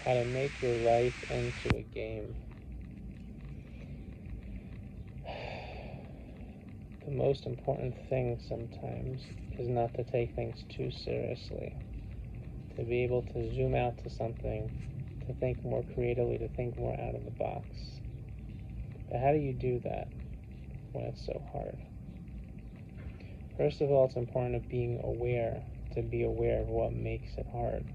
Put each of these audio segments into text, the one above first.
how to make your life into a game. The most important thing sometimes is not to take things too seriously, to be able to zoom out to something, to think more creatively, to think more out of the box. But how do you do that when it's so hard? First of all, it's important to be aware of what makes it hard.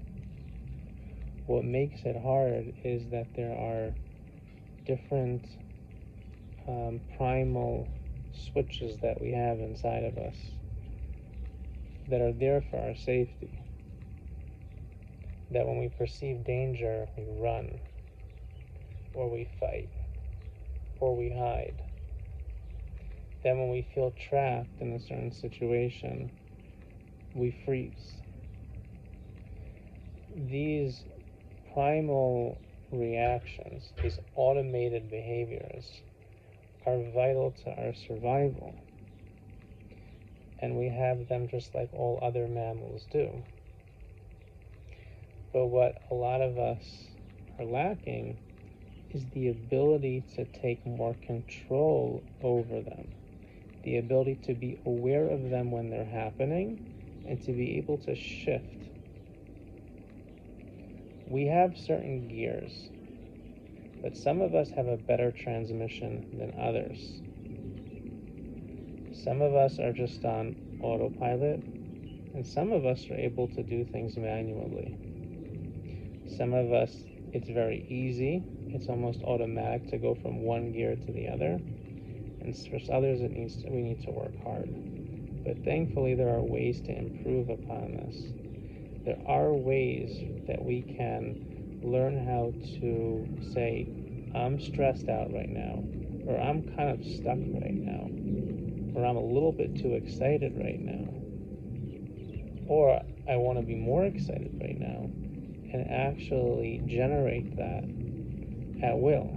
What makes it hard is that there are different primal switches that we have inside of us that are there for our safety. That when we perceive danger, we run, or we fight, or we hide. That when we feel trapped in a certain situation, we freeze. These primal reactions, these automated behaviors, are vital to our survival. And we have them just like all other mammals do. But what a lot of us are lacking is the ability to take more control over them, the ability to be aware of them when they're happening, and to be able to shift. We have certain gears, but some of us have a better transmission than others. Some of us are just on autopilot, and some of us are able to do things manually. Some of us, it's very easy. It's almost automatic to go from one gear to the other. And for others, we need to work hard. But thankfully, there are ways to improve upon this. There are ways that we can learn how to say, I'm stressed out right now, or I'm kind of stuck right now, or I'm a little bit too excited right now, or I want to be more excited right now, and actually generate that at will.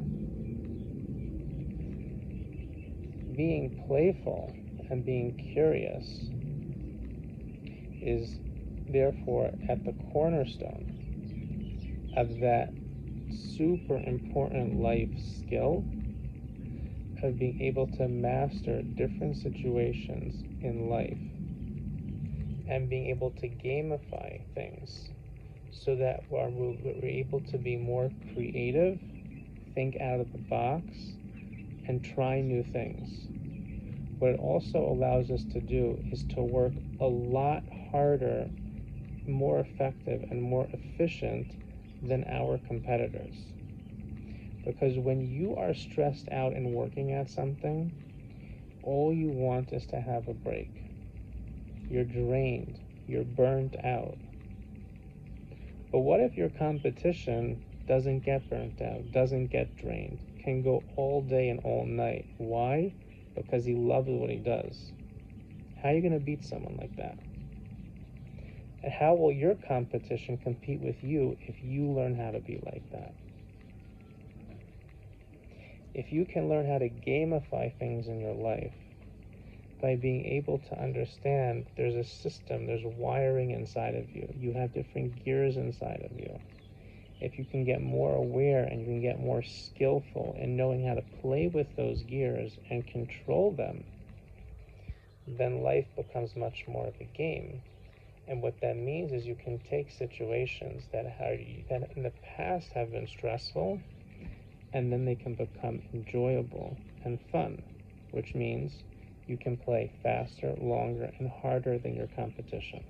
Being playful and being curious is therefore at the cornerstone of that super important life skill of being able to master different situations in life and being able to gamify things so that we're able to be more creative, think out of the box, and try new things. What it also allows us to do is to work a lot harder, more effective, and more efficient than our competitors. Because when you are stressed out and working at something, all you want is to have a break. You're drained, you're burnt out. But what if your competition doesn't get burnt out, doesn't get drained, can go all day and all night? Why? Because he loves what he does. How are you going to beat someone like that? And how will your competition compete with you if you learn how to be like that? If you can learn how to gamify things in your life by being able to understand there's a system, there's wiring inside of you, you have different gears inside of you. If you can get more aware and you can get more skillful in knowing how to play with those gears and control them, then life becomes much more of a game. And what that means is you can take situations that in the past have been stressful, and then they can become enjoyable and fun, which means you can play faster, longer, and harder than your competition.